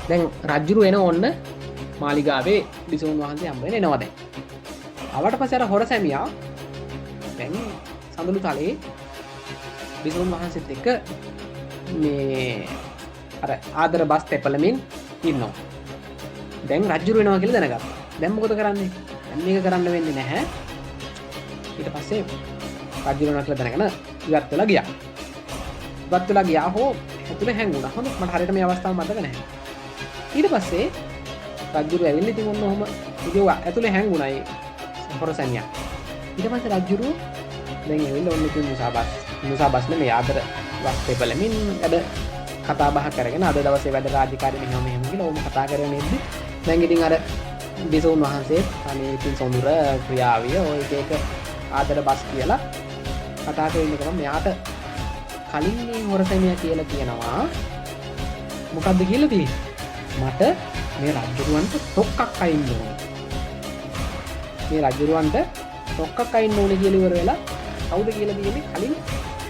දැන් රජ්ජුරු එන ඔන්න මාලිගාවේ බිසෝන් වහන්සේ හම්බ වෙන එනවා දැන්. ආවට පස්සේ අර හොර සැමියා දැන් සඳලු තලේ බිසෝන් වහන්සේත් එක්ක මේ අර ආදර බස් තෙපලමින් ඉන්නවා. දැන් රජ්ජුරු වෙනවා කියලා දැනගත්තා. දැන් මොකද කරන්නේ? දැන් මේක කරන්න වෙන්නේ නැහැ. ඊට පස්සේ රජ්ජුරු වෙනවා කියලා දැනගෙන ඉවත් වෙලා ගියා. ඉවත් වෙලා ගියා හෝ ඇතුලේ හැංගුණා. හොඳ මට හරියට මේ අවස්ථාව මතක නැහැ. ඊට පස්සේ රජ්ජුරු ඇවිල්ලා ඉතින් ඔන්න ඔහම ඉතින් ඇතුලේ හැංගුණා ඒ හොර සැමියා. ඊට පස්සේ රජ්ජුරු දැන් ඇවිල්ලා ඔන්න ඉතින් මුසාබස් නෙමෙයි ආදර බස් තෙපලමින් අද කතා බහ කරගෙන අද දවසේ වැඩ රාජකාරී මෙහෙම කියලා ඕම කතා කරගෙන ඉද්දි දැන් ඉතින් අර බිසෝන් වහන්සේ අනේ ඉතින් සොඳුර ක්‍රියාවිය ඔය එක ආදර බස් කියලා කතා කරගෙන ඉන්නකම මෙයාට කලින් මේ හොරසැමියා කියලා කියනවා මොකද්ද කියලා තියෙන්නේ මට මේ රජුරවන්ට තොක්කක් අයින්න ඕනේ මේ රජුරවන්ට තොක්කක් අයින්න ඕනේ කියලා ඉවර වෙලා කවුද කියලා තියෙන්නේ කලින්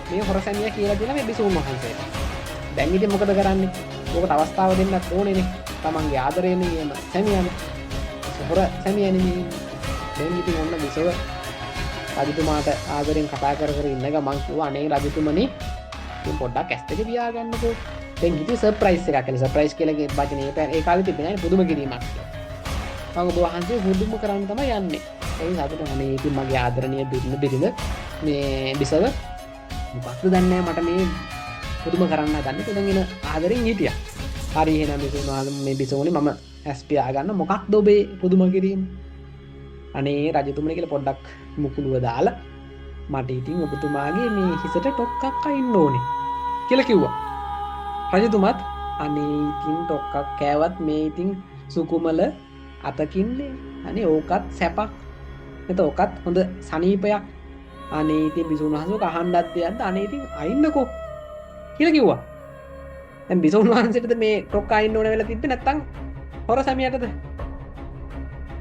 මේ හොරසැමියා කියලා දෙන මේ බිසෝන් වහන්සේට දැන් ඉතින් මොකද කරන්නේ? ඔකට අවස්ථාව දෙන්නත් ඕනේනේ. තමන්ගේ ආදරේනේ කියන සැමියානේ. හොර සැමියානේ මේ. දැන් ඉතින් ඔන්න විසව රජතුමාට ආදරෙන් කතා කර ඉන්න ගමන් කිව්වා අනේ රජතුමනි ඉතින් පොඩ්ඩක් ඇස් දෙක පියාගන්නකෝ. දැන් ඉතින් සර්ප්‍රයිස් එකක් කියලා. සර්ප්‍රයිස් කියලා වචනේ ඒ කාලේ තිබෙන්නේ නැහැ පුදුම කිරීමක්. මම ඔබ වහන්සේ පුදුම කරන්න තමයි යන්නේ. ඒ සතුට අනේ ඉතින් මගේ ආදරණීය බිරිඳ මේ විසව මොකක්ද දන්නේ මට මේ පුදුම කරන්න හදන්නේ කොහෙන් එන ආදරෙන් හිටියා. හරි එහෙනම් මේ බිසෝනේ මම ඇස් පියාගන්න මොකක්ද ඔබේ පුදුම කිරීම? අනේ රජතුමනි කියලා පොඩ්ඩක් මුකුළුව දාලා මට ඉතින් ඔබතුමාගේ මේ හිසට ටොක්කක් අයින්න ඕනේ කියලා කිව්වා. රජතුමත් අනේ ඉතින් ටොක්කක් කෑවත් මේ ඉතින් සුකුමල අතකින්නේ. අනේ ඕකත් සැපක්. එතකොට ඕකත් හොඳ සනීපයක්. අනේ ඉතින් බිසෝන් වහන්සේ කහන්නත් දෙයක්ද අනේ ඉතින් අයින්නකෝ කියලා කිව්වා. දැන් බිසෝන් වහන්සේටද මේ ටොක්ක අයින්න ඕන වෙලා තිබ්බේ නැත්තම් හොර සැමියාටද?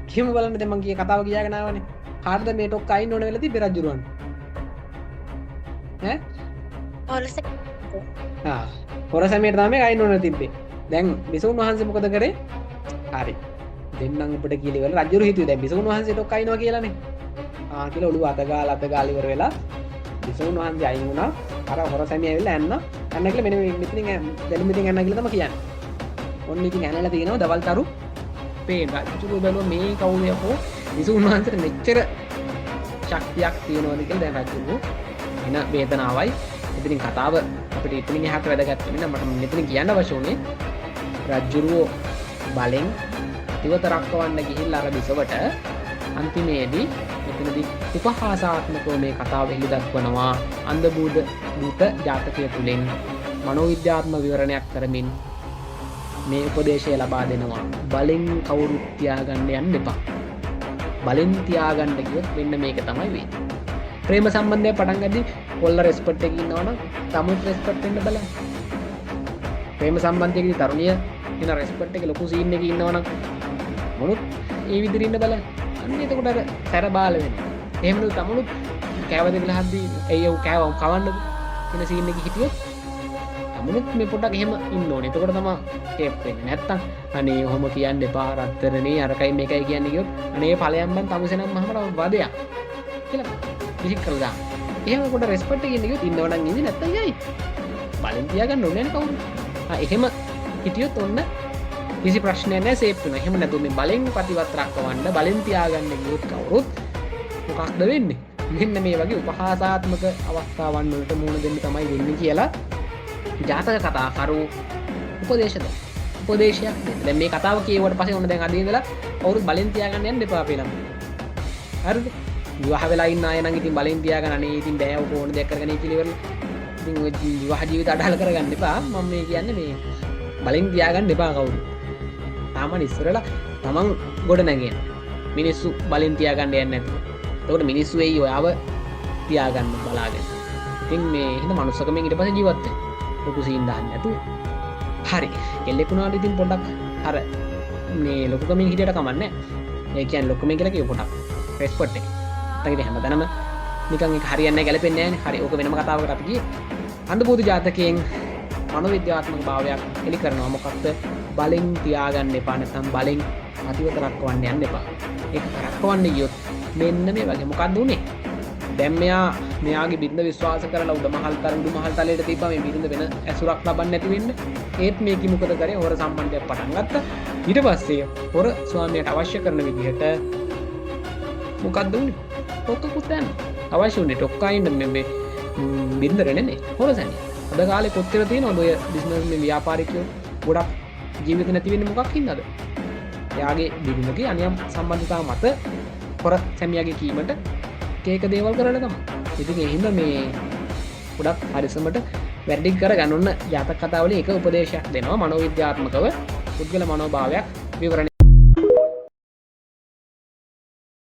කියමු බලන්න දැන් මං කී කතාව කියාගෙන ආවනේ. කාටද මේ ටොක්ක අයින්න ඕන වෙලා තිබ්බේ රජුරවන්ට? ඈ? හොර සැමියාට තමයි අයින්න ඕන තිබ්බේ. දැන් බිසෝන් වහන්සේ මොකද කරේ? හරි. දෙන්නම් ඔබට කියලා ඉවර රජුරු හිතුවේ දැන් බිසෝන් වහන්සේ ටොක්ක අයින්නවා කියලානේ. කියලා ඔළුව අත ගාලා ඉවර වෙලා බිසෝන් වහන්සේ අයින් වුණා. අර හොර සැමියා ඇවිල්ලා ඇන්න කියලා මෙන්න මෙතනින් දැලි මෙතනින් ඇන්න කියලා තමයි කියන්නේ. ඔන්න ඉතින් ඇනලා තියෙනවා දවල්තරු පේන රජුරු බැලුවා මේ කවුද යකෝ බිසෝන් වහන්සේට මෙච්චර ශක්තියක් තියෙනවද කියලා දැන් රජුරු එන වේදනාවයි ඉතින් කතාව අපිට ඉතින් එහාට වැදගත් වෙන්නේ මට මෙතන කියන්න අවශ්‍ය උනේ රජුරු බලෙන් ඉවත රක්කවන්න ගිහිල්ලා අර බිසවට අන්තිමේදී මෙතනදී උපහාසාත්මකව මේ කතාව එළි දක්වනවා අන්ධ භූත ජාතකය තුළින් මනෝවිද්‍යාත්මක විවරණයක් කරමින් මේ උපදේශය ලබා දෙනවා බලෙන් කවුරුත් තියාගන්න යන්න එපා බලෙන් තියාගන්න කිව්වොත් මෙන්න මේක තමයි වෙන්නේ ප්‍රේම සම්බන්ධය පටන් ගද්දී කොල්ල රෙස්පෙක්ට් එකකින් ඉන්නවනම් තමුත් රෙස්පෙක්ට් වෙන්න බලන්න ප්‍රේම සම්බන්ධයකදී තරුණිය වෙන රෙස්පෙක්ට් එක ලොකු සීන් එකක ඉන්නවනම් මොනුත් ඒ විදිහට ඉන්න බලන්න අන්න එතකොට අර සැර බාල වෙනවා. එහෙම නෙවෙයි තමනුත් කෑව දෙන්න හද්දී එයව කෑව කවන්නද කියන සීන් එකේ හිටියොත් තමනුත් මේ පොඩ්ඩක් එහෙම ඉන්න ඕනේ. එතකොට තමයි කේප් වෙන්නේ. නැත්තම් අනේ ඔහොම කියන්න එපා රත්තරනේ අරකයි මේකයි කියන්නේ කිව්වොත් අනේ ඵලයන් බන් තමුසෙනම් මහමර වදයක් කියලා විසික් කරලා දාන්න. එහෙම කොට රෙස්පෙක්ට් එකකින් කිව්වොත් ඉන්නවනම් ඉන්නේ නැත්තම් යයි. බලෙන් තියාගන්න ඕනේ නේ කවුරු. එහෙම හිටියොත් ඔන්න කිසි ප්‍රශ්නයක් නැහැ සේෆ් වෙනවා. එහෙම නැතුව මේ බලෙන් ප්‍රතිවත් රක්කවන්න බලෙන් තියාගන්න ගියොත් කවුරුත් මොකක්ද වෙන්නේ? මෙන්න මේ වගේ උපහාසාත්මක අවස්ථාවන් වලට මුහුණ දෙන්න තමයි වෙන්නේ කියලා ජාතක කතාකරු උපදේශයක් දෙන්න. දැන් මේ කතාව කියුවට පස්සේ ඔන්න දැන් අද ඉඳලා කවුරුත් බලෙන් තියාගන්න යන්න එපා අපේ ළමයි. හරිද? විවාහ වෙලා ඉන්න අය නම් ඉතින් බලෙන් තියාගන්න අනේ ඉතින් බෑ ඔක ඕන දෙයක් කරගෙන ඉතින් ඉවරලා. ඉතින් ඔය විවාහ ජීවිත අඩහල කරගන්න එපා. මම මේ කියන්නේ මේ බලෙන් තියාගන්න එපා කවුරුත්. සාමාන්‍ය ඉස්සරලා තමන් ගොඩ නැගෙන මිනිස්සු බලෙන් තියාගන්න යන්නේ නැතුව. එතකොට මිනිස්සු එයි ඔයාව තියාගන්න බලාගෙන. ඉතින් මේ හිඳ මනුස්සකමෙන් ඊට පස්සේ ජීවත් වෙන්න. ලොකු සීන් දාන්න නැතුව. හරි. කෙල්ලෙකුණාට ඉතින් පොඩ්ඩක් අර මේ ලොකුකමින් හිටියට කමන්නේ නැහැ. ඒ කියන්නේ ලොකුකමින් කියලා කියව පොඩ්ඩක් රෙස්පෙක්ට් එක. නැත්නම් හැමදාම නිකන් ඒක හරියන්නේ නැහැ ගැලපෙන්නේ නැහැ නේ. හරි. ඕක වෙනම කතාවකට අපි ගියේ. අන්ධ භූත ජාතකයෙන් මනෝවිද්‍යාත්මක භාවයක් එලි කරනවා මොකක්ද බලෙන් තියාගන්න එපා නැත්නම් බලෙන් අතිවත රක්කවන්න යන්න එපා. ඒක රක්කවන්න ගියොත් මෙන්න මේ වගේ මොකක්ද උනේ? දැන් මෙයාගේ බිරිඳ විශ්වාස කරලා උඩ මහල් තලයට තිබ්බා මේ බිරිඳ වෙන ඇසුරක් ලබන්න නැති වෙන්න. ඒත් මේකි මොකද කරේ? හොර සම්බන්ධයක් පටන් ගත්තා. ඊට පස්සේ හොර ස්වාමියාට අවශ්‍ය කරන විදිහට මොකක්ද උනේ? පොතකුත් දැන් අවශ්‍ය උනේ ටොක්කයින් මේ බිරිඳර නෙමෙයි හොර සැමියා. අද කාලේ කොච්චර තියෙනවද ඔය බිස්නස් මේ ව්‍යාපාරිකයෝ ගොඩක් ජීවිත නැති වෙන්නේ මොකක් හින්දාද? එයාගේ බිරිඳගේ අනියම් සම්බන්ධතාව මත හොර සැමියාගේ කීමට ඒක දේවල් කරලා තමයි. ඉතින් ඒ හින්දා මේ ගොඩක් පරිස්සමට වැඩි කරගන්න ඕන. ජාතක කතාවල එක උපදේශයක් දෙනවා මනෝවිද්‍යාත්මකව පුද්ගල මනෝභාවයක් විවරණය